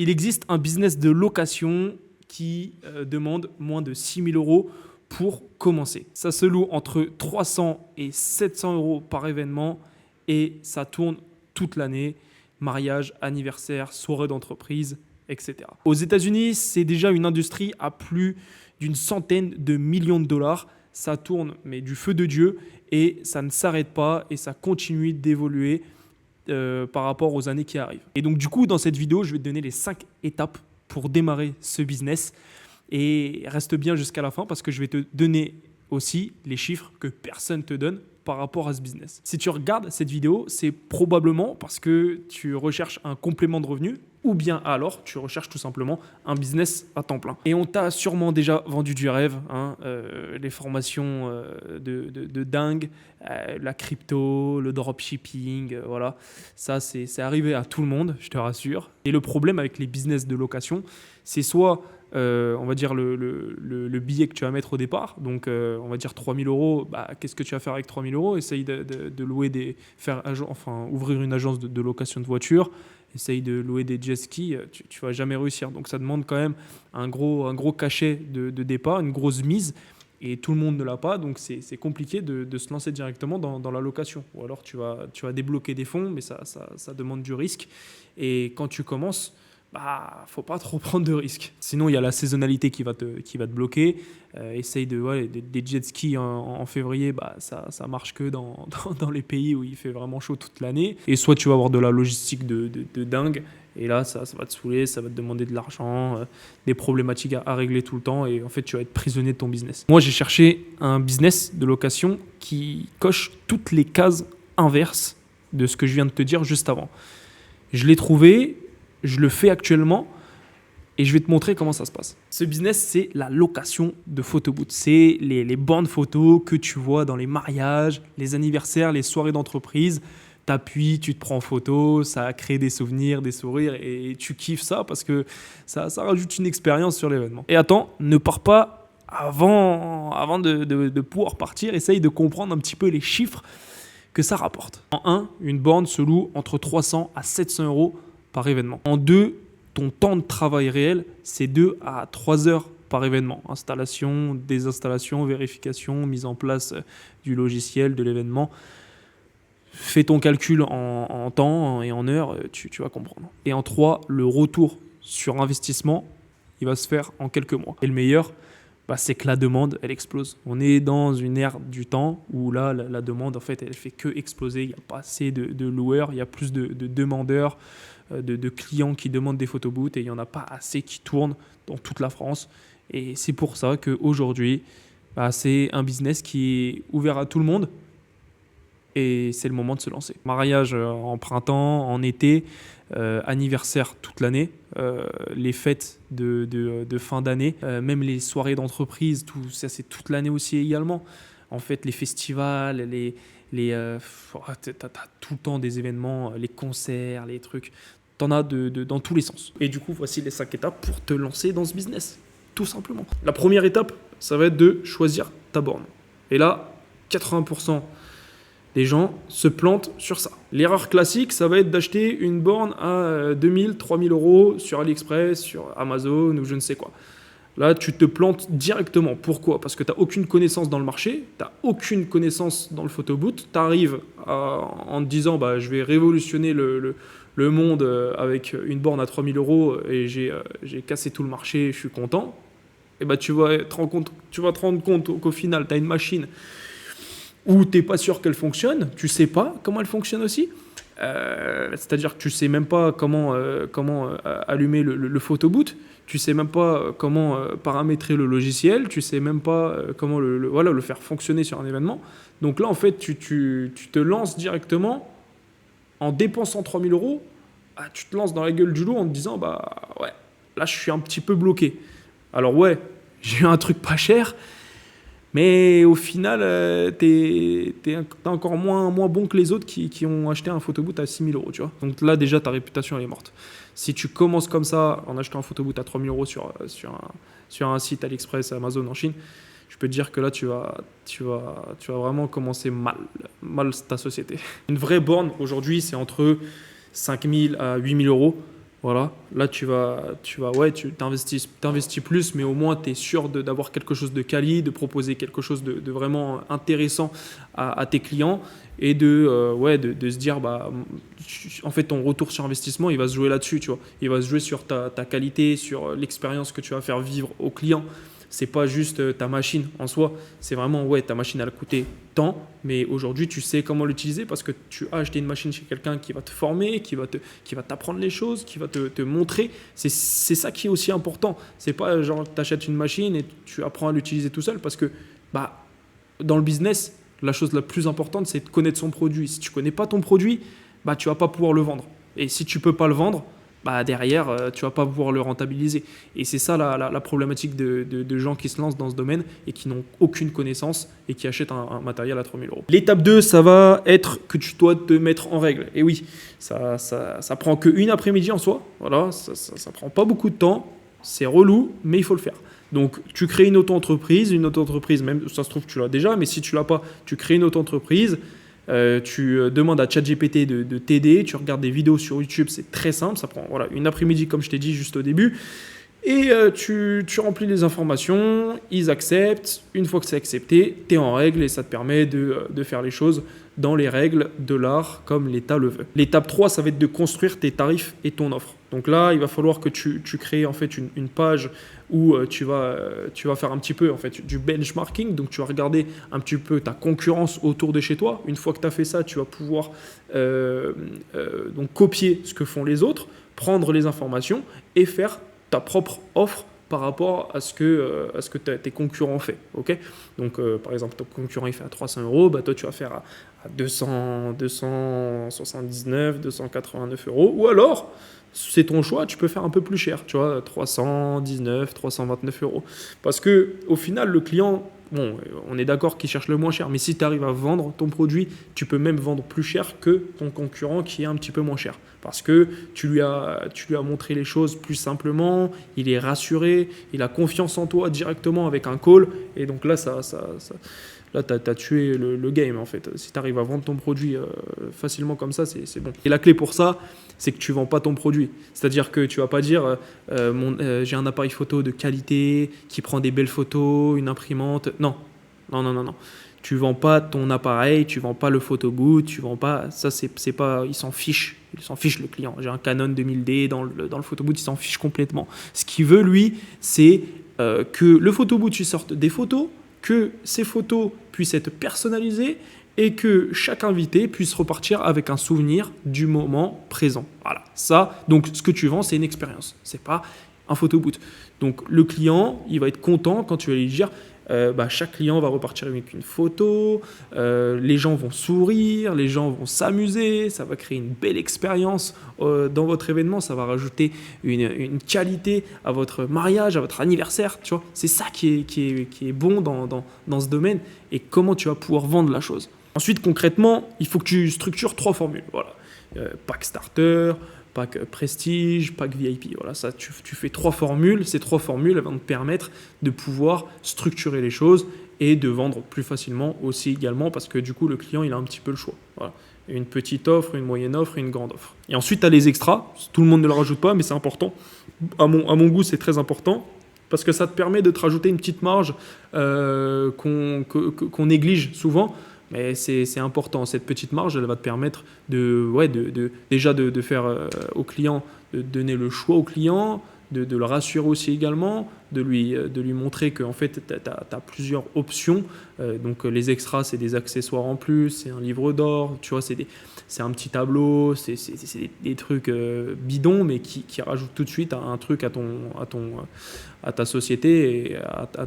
Il existe un business de location qui demande moins de 6 000 euros pour commencer. Ça se loue entre 300 et 700 euros par événement et ça tourne toute l'année. Mariage, anniversaire, soirée d'entreprise, etc. Aux États-Unis, c'est déjà une industrie à plus d'une centaine de millions de dollars. Ça tourne, mais du feu de Dieu, et ça ne s'arrête pas et ça continue d'évoluer par rapport aux années qui arrivent. Et donc, du coup, dans cette vidéo, je vais te donner les 5 étapes pour démarrer ce business. Et reste bien jusqu'à la fin parce que je vais te donner aussi les chiffres que personne ne te donne par rapport à ce business. Si tu regardes cette vidéo, c'est probablement parce que tu recherches un complément de revenu ou bien alors tu recherches tout simplement un business à temps plein. Et on t'a sûrement déjà vendu du rêve, hein, les formations de dingue, la crypto, le dropshipping, voilà. Ça, c'est arrivé à tout le monde, je te rassure. Et le problème avec les business de location, c'est soit on va dire le billet que tu vas mettre au départ, donc on va dire 3 000 euros, qu'est-ce que tu vas faire avec 3 000 euros? Essaye de louer ouvrir une agence de location de voitures, essaye de louer des jet skis, tu vas jamais réussir. Donc ça demande quand même un gros cachet de départ, une grosse mise, et tout le monde ne l'a pas, donc c'est compliqué de se lancer directement dans la location. Ou alors tu vas débloquer des fonds, mais ça demande du risque, et quand tu commences, faut pas trop prendre de risques. Sinon, il y a la saisonnalité qui va te bloquer. Essaye des jet skis en février, ça marche que dans les pays où il fait vraiment chaud toute l'année. Et soit tu vas avoir de la logistique de dingue, et là, ça va te saouler, ça va te demander de l'argent, des problématiques à régler tout le temps, et en fait, tu vas être prisonnier de ton business. Moi, j'ai cherché un business de location qui coche toutes les cases inverses de ce que je viens de te dire juste avant. Je l'ai trouvé. Je le fais actuellement et je vais te montrer comment ça se passe. Ce business, c'est la location de photobooths. C'est les bornes photos que tu vois dans les mariages, les anniversaires, les soirées d'entreprise. Tu appuies, tu te prends en photo, ça crée des souvenirs, des sourires et tu kiffes ça parce que ça rajoute une expérience sur l'événement. Et attends, ne pars pas avant de pouvoir partir. Essaye de comprendre un petit peu les chiffres que ça rapporte. En 1, une borne se loue entre 300 à 700 euros par événement. En 2, ton temps de travail réel, c'est 2 à 3 heures par événement. Installation, désinstallation, vérification, mise en place du logiciel, de l'événement. Fais ton calcul en temps et en heures, tu vas comprendre. Et en 3, le retour sur investissement, il va se faire en quelques mois. Et le meilleur, c'est que la demande, elle explose. On est dans une ère du temps où là, la demande, en fait, elle fait que exploser. Il n'y a pas assez de loueurs, il y a plus de demandeurs, de clients qui demandent des photobooths et il n'y en a pas assez qui tournent dans toute la France. Et c'est pour ça qu'aujourd'hui, c'est un business qui est ouvert à tout le monde et c'est le moment de se lancer. Mariage en printemps, en été, anniversaire toute l'année, les fêtes de fin d'année, même les soirées d'entreprise, tout ça c'est toute l'année aussi également. En fait, les festivals, t'as tout le temps des événements, les concerts, les trucs. T'en as dans tous les sens. Et du coup, voici les 5 étapes pour te lancer dans ce business, tout simplement. La première étape, ça va être de choisir ta borne. Et là, 80% des gens se plantent sur ça. L'erreur classique, ça va être d'acheter une borne à 2000, 3000 euros sur AliExpress, sur Amazon ou je ne sais quoi. Là, tu te plantes directement. Pourquoi? Parce que tu n'as aucune connaissance dans le marché, tu n'as aucune connaissance dans le photobooth. Tu arrives en te disant je vais révolutionner le monde avec une borne à 3000 euros et j'ai cassé tout le marché, je suis content. Et tu vas te rendre compte qu'au final, tu as une machine où tu n'es pas sûr qu'elle fonctionne, tu ne sais pas comment elle fonctionne aussi. C'est-à-dire que tu ne sais même pas comment allumer le photobooth, tu ne sais même pas comment paramétrer le logiciel, tu ne sais même pas comment le faire fonctionner sur un événement. Donc là, en fait, tu te lances directement en dépensant 3000 euros, tu te lances dans la gueule du loup en te disant ouais, là, je suis un petit peu bloqué. Alors ouais, j'ai eu un truc pas cher, mais au final, t'es encore moins bon que les autres qui ont acheté un photobooth à 6 000 euros, tu vois. Donc là, déjà, ta réputation, elle est morte. Si tu commences comme ça, en achetant un photobooth à 3 000 euros sur un site AliExpress, Amazon en Chine, je peux te dire que là, tu vas vraiment commencer mal ta société. Une vraie borne, aujourd'hui, c'est entre 5 000 à 8 000 euros. Voilà, là tu t'investis plus, mais au moins tu es sûr d'avoir quelque chose de quali, de proposer quelque chose de vraiment intéressant à tes clients et de se dire, bah, en fait, ton retour sur investissement, il va se jouer là-dessus, tu vois. Il va se jouer sur ta qualité, sur l'expérience que tu vas faire vivre aux clients. C'est pas juste ta machine en soi, c'est vraiment, ouais, ta machine, elle a coûté tant, mais aujourd'hui, tu sais comment l'utiliser parce que tu as acheté une machine chez quelqu'un qui va te former, qui va t'apprendre les choses, qui va te montrer. C'est ça qui est aussi important. C'est pas genre, tu achètes une machine et tu apprends à l'utiliser tout seul parce que, bah, dans le business, la chose la plus importante, c'est de connaître son produit. Si tu connais pas ton produit, bah, tu vas pas pouvoir le vendre. Et si tu peux pas le vendre, bah, derrière, tu vas pas pouvoir le rentabiliser. Et c'est ça la problématique de gens qui se lancent dans ce domaine et qui n'ont aucune connaissance et qui achètent un matériel à 3 000 euros. L'étape 2, ça va être que tu dois te mettre en règle. Et oui, ça prend qu'une après-midi en soi. Voilà, ça prend pas beaucoup de temps. C'est relou, mais il faut le faire. Donc, tu crées une auto-entreprise, même ça se trouve tu l'as déjà, mais si tu l'as pas, tu crées une auto-entreprise. Tu demandes à ChatGPT de t'aider, tu regardes des vidéos sur YouTube, c'est très simple, ça prend une après-midi comme je t'ai dit juste au début. Et tu remplis les informations, ils acceptent. Une fois que c'est accepté, tu es en règle et ça te permet de faire les choses dans les règles de l'art comme l'État le veut. L'étape 3, ça va être de construire tes tarifs et ton offre. Donc là, il va falloir que tu crées en fait une page où tu vas faire un petit peu en fait, du benchmarking. Donc tu vas regarder un petit peu ta concurrence autour de chez toi. Une fois que tu as fait ça, tu vas pouvoir donc copier ce que font les autres, prendre les informations et faire ta propre offre par rapport à ce que tes concurrents font. Okay, donc, par exemple, ton concurrent il fait à 300 euros, bah, toi tu vas faire à 279, 289 euros. Ou alors, c'est ton choix, tu peux faire un peu plus cher, tu vois, 319, 329 euros. Parce que au final, le client, bon, on est d'accord qu'il cherche le moins cher, mais si tu arrives à vendre ton produit, tu peux même vendre plus cher que ton concurrent qui est un petit peu moins cher. Parce que tu lui as montré les choses plus simplement, il est rassuré, il a confiance en toi directement avec un call. Et donc là, là, tu as tué le game en fait. Si tu arrives à vendre ton produit facilement comme ça, c'est bon. Et la clé pour ça, c'est que tu ne vends pas ton produit. C'est-à-dire que tu ne vas pas dire j'ai un appareil photo de qualité qui prend des belles photos, une imprimante. Non. Tu ne vends pas ton appareil, tu ne vends pas le photo booth, tu vends pas. Ça, c'est pas. Il s'en fiche le client. J'ai un Canon 2000D dans le photo booth, il s'en fiche complètement. Ce qu'il veut, lui, c'est que le photo booth il sorte des photos, que ces photos puissent être personnalisées et que chaque invité puisse repartir avec un souvenir du moment présent. Voilà, ça, donc ce que tu vends, c'est une expérience, c'est pas un photo booth. Donc le client, il va être content quand tu vas lui dire chaque client va repartir avec une photo, les gens vont sourire, les gens vont s'amuser, ça va créer une belle expérience dans votre événement, ça va rajouter une qualité à votre mariage, à votre anniversaire, tu vois. C'est ça qui est bon dans ce domaine et comment tu vas pouvoir vendre la chose. Ensuite, concrètement, il faut que tu structures 3 formules. Voilà. Pack starter, pack prestige, pack VIP. Voilà, ça, tu fais 3 formules. Ces 3 formules elles vont te permettre de pouvoir structurer les choses et de vendre plus facilement aussi également parce que du coup, le client, il a un petit peu le choix. Voilà. Une petite offre, une moyenne offre et une grande offre. Et ensuite, tu as les extras. Tout le monde ne le rajoute pas, mais c'est important. À mon goût, c'est très important. Parce que ça te permet de te rajouter une petite marge qu'on néglige souvent. Mais c'est important, cette petite marge, elle va te permettre déjà de faire au client, de donner le choix au client, de le rassurer aussi également, de lui montrer qu'en fait, tu as plusieurs options. Donc les extras, c'est des accessoires en plus, c'est un livre d'or, tu vois, c'est un petit tableau, c'est des trucs bidons, mais qui rajoutent tout de suite un truc à ta société et à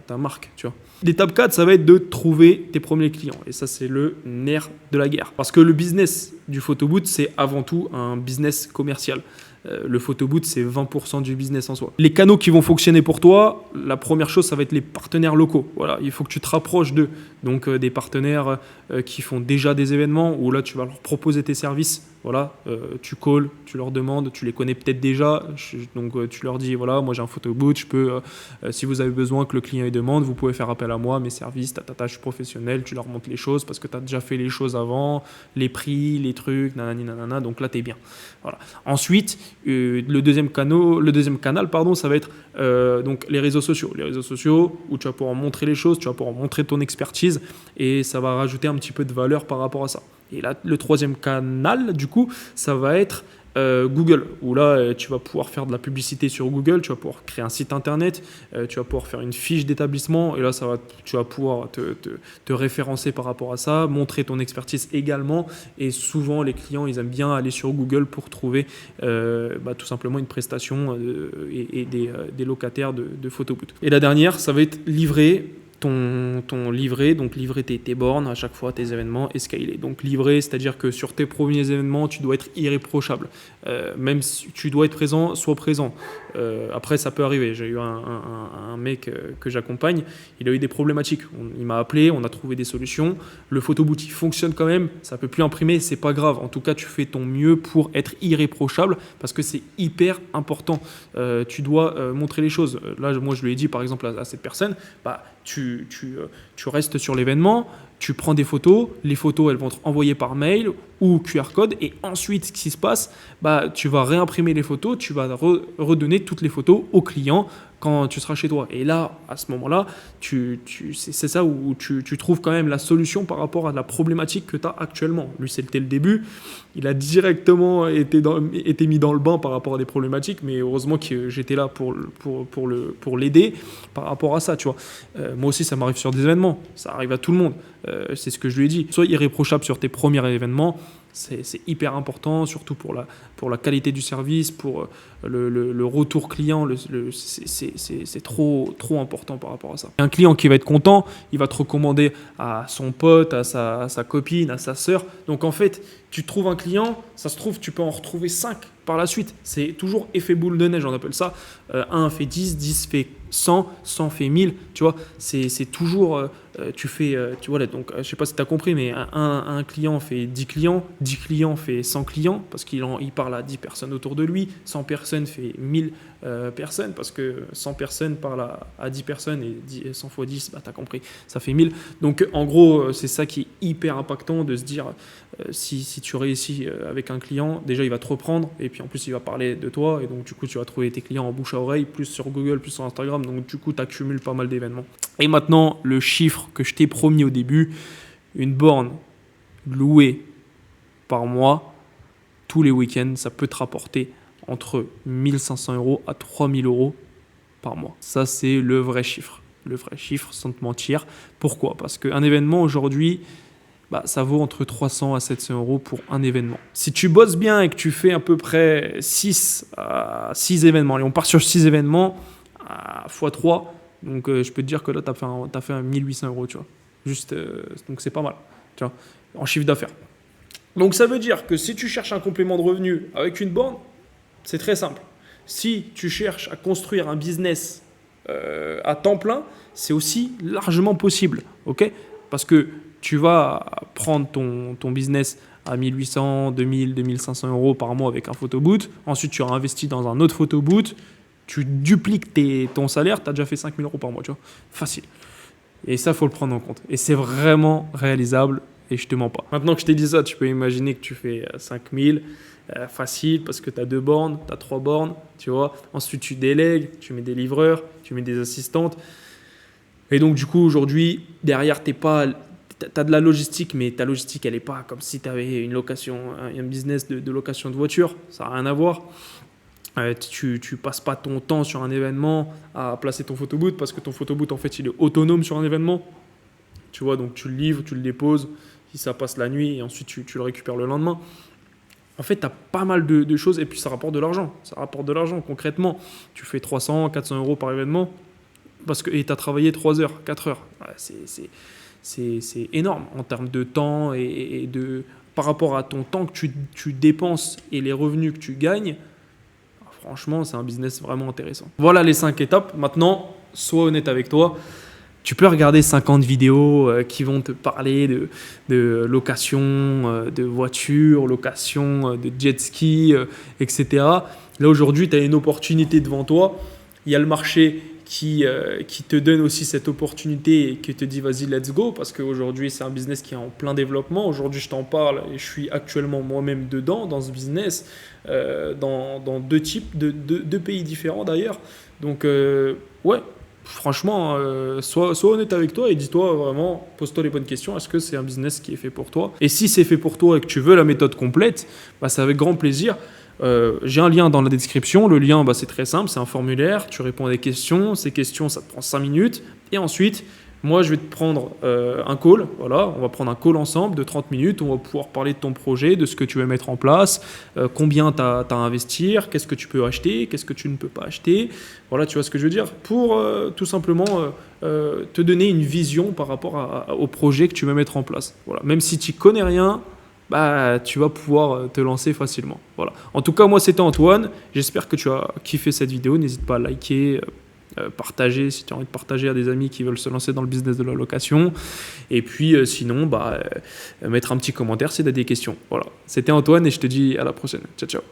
ta marque, tu vois. L'étape 4, ça va être de trouver tes premiers clients. Et ça, c'est le nerf de la guerre. Parce que le business du photobooth, c'est avant tout un business commercial. Le photobooth, c'est 20% du business en soi. Les canaux qui vont fonctionner pour toi, la première chose, ça va être les partenaires locaux. Voilà, il faut que tu te rapproches d'eux. Donc, des partenaires qui font déjà des événements où là, tu vas leur proposer tes services Voilà, tu calls, tu leur demandes, tu les connais peut-être déjà, donc tu leur dis voilà, moi j'ai un photo booth, je peux, si vous avez besoin que le client y demande, vous pouvez faire appel à moi, mes services, ta tâche professionnelle, tu leur montres les choses parce que tu as déjà fait les choses avant, les prix, les trucs, nanani nanana, donc là tu es bien. Voilà. Ensuite, le deuxième canal, pardon, ça va être donc les réseaux sociaux. Les réseaux sociaux où tu vas pouvoir montrer les choses, tu vas pouvoir montrer ton expertise et ça va rajouter un petit peu de valeur par rapport à ça. Et là, le troisième canal, du coup, ça va être Google, où là, tu vas pouvoir faire de la publicité sur Google, tu vas pouvoir créer un site internet, tu vas pouvoir faire une fiche d'établissement, et là, tu vas pouvoir te référencer par rapport à ça, montrer ton expertise également. Et souvent, les clients, ils aiment bien aller sur Google pour trouver tout simplement une prestation et des locataires de photobooth. Et la dernière, ça va être livrer ton livret, donc livrer tes bornes à chaque fois, tes événements et scaler. Donc livrer, c'est-à-dire que sur tes premiers événements, tu dois être irréprochable. Même si tu dois être présent, sois présent. Après, ça peut arriver. J'ai eu un mec que j'accompagne, il a eu des problématiques. Il m'a appelé, on a trouvé des solutions. Le photobooth, il fonctionne quand même, ça ne peut plus imprimer, c'est pas grave. En tout cas, tu fais ton mieux pour être irréprochable parce que c'est hyper important. Tu dois montrer les choses. Là, moi, je lui ai dit, par exemple, à cette personne, tu restes sur l'événement, tu prends des photos, les photos elles vont être envoyées par mail ou QR code et ensuite ce qui se passe, tu vas réimprimer les photos, tu vas redonner toutes les photos au client quand tu seras chez toi. Et là, à ce moment-là, c'est ça où tu trouves quand même la solution par rapport à la problématique que tu as actuellement. Lui, c'était le début. Il a directement été mis dans le bain par rapport à des problématiques, mais heureusement que j'étais là pour l'aider par rapport à ça, tu vois. Moi aussi, ça m'arrive sur des événements. Ça arrive à tout le monde. C'est ce que je lui ai dit. Sois irréprochable sur tes premiers événements. C'est hyper important, surtout pour la qualité du service, pour le retour client. C'est trop important par rapport à ça. Un client qui va être content, il va te recommander à son pote, à sa copine, à sa sœur. Donc en fait, tu trouves un client, ça se trouve, tu peux en retrouver 5 par la suite. C'est toujours effet boule de neige, on appelle ça. 1 fait 10, 10 fait 100, 100 fait 1000. Tu vois, c'est toujours... tu vois, donc je sais pas si tu as compris, mais un client fait 10 clients, 10 clients fait 100 clients, parce qu'il parle à 10 personnes autour de lui, 100 personnes fait 1000 personnes, parce que 100 personnes parlent à 10 personnes, et 100 fois 10, tu as compris, ça fait 1000. Donc en gros, c'est ça qui est hyper impactant, de se dire, si tu réussis avec un client, déjà il va te reprendre, et puis en plus il va parler de toi, et donc du coup tu vas trouver tes clients en bouche à oreille, plus sur Google, plus sur Instagram, donc du coup tu accumules pas mal d'événements. Et maintenant, le chiffre que je t'ai promis au début, une borne louée par mois, tous les week-ends, ça peut te rapporter entre 1 500 € à 3 000 € par mois. Ça, c'est le vrai chiffre. Le vrai chiffre, sans te mentir. Pourquoi ? Parce qu'un événement aujourd'hui, ça vaut entre 300 à 700 € pour un événement. Si tu bosses bien et que tu fais à peu près 6 événements, et on part sur 6 événements, x 3, donc je peux te dire que là, tu as fait un 1800 €, tu vois. Juste, donc c'est pas mal, tu vois, en chiffre d'affaires. Donc ça veut dire que si tu cherches un complément de revenu avec une borne, c'est très simple. Si tu cherches à construire un business à temps plein, c'est aussi largement possible, ok ? Parce que tu vas prendre ton business à 1800, 2000, 2500 € par mois avec un photobooth. Ensuite, tu auras investi dans un autre photobooth. Tu dupliques ton salaire, tu as déjà fait 5000 € par mois, tu vois. Facile. Et ça, il faut le prendre en compte. Et c'est vraiment réalisable et je te mens pas. Maintenant que je t'ai dit ça, tu peux imaginer que tu fais 5000, facile, parce que tu as 2 bornes, tu as 3 bornes, tu vois. Ensuite, tu délègues, tu mets des livreurs, tu mets des assistantes. Et donc, du coup, aujourd'hui, derrière, tu as de la logistique, mais ta logistique, elle n'est pas comme si tu avais une location, un business de location de voiture. Ça n'a rien à voir. Tu passes pas ton temps sur un événement à placer ton photobooth parce que ton photobooth, en fait, il est autonome sur un événement. Tu vois, donc tu le livres, tu le déposes, si ça passe la nuit et ensuite tu le récupères le lendemain. En fait, tu as pas mal de choses et puis ça rapporte de l'argent. Ça rapporte de l'argent concrètement. Tu fais 300, 400 € par événement et tu as travaillé 3 heures, 4 heures. Ouais, c'est énorme en termes de temps et par rapport à ton temps que tu dépenses et les revenus que tu gagnes. Franchement, c'est un business vraiment intéressant. Voilà les 5 étapes. Maintenant, sois honnête avec toi. Tu peux regarder 50 vidéos qui vont te parler de location de voitures, location de jet ski, etc. Là, aujourd'hui, tu as une opportunité devant toi. Il y a le marché qui te donne aussi cette opportunité et qui te dit vas-y, let's go, parce qu'aujourd'hui, c'est un business qui est en plein développement. Aujourd'hui, je t'en parle et je suis actuellement moi-même dedans, dans ce business, dans deux pays différents d'ailleurs. Donc, ouais. Franchement, sois honnête avec toi et dis-toi vraiment, pose-toi les bonnes questions. Est-ce que c'est un business qui est fait pour toi? Et si c'est fait pour toi et que tu veux la méthode complète, bah, c'est avec grand plaisir. J'ai un lien dans la description. Le lien, bah, c'est très simple, c'est un formulaire. Tu réponds à des questions. Ces questions, ça te prend 5 minutes. Et ensuite, moi, je vais te prendre un call. Voilà, on va prendre un call ensemble de 30 minutes. On va pouvoir parler de ton projet, de ce que tu veux mettre en place, combien tu as à investir, qu'est-ce que tu peux acheter, qu'est-ce que tu ne peux pas acheter. Voilà, tu vois ce que je veux dire? Pour tout simplement te donner une vision par rapport au projet que tu veux mettre en place. Voilà. Même si tu connais rien, bah, tu vas pouvoir te lancer facilement. Voilà. En tout cas, moi, c'était Antoine. J'espère que tu as kiffé cette vidéo. N'hésite pas à liker, partager si tu as envie de partager à des amis qui veulent se lancer dans le business de la location. Et puis, sinon, bah, mettre un petit commentaire si tu as des questions. Voilà. C'était Antoine et je te dis à la prochaine. Ciao, ciao.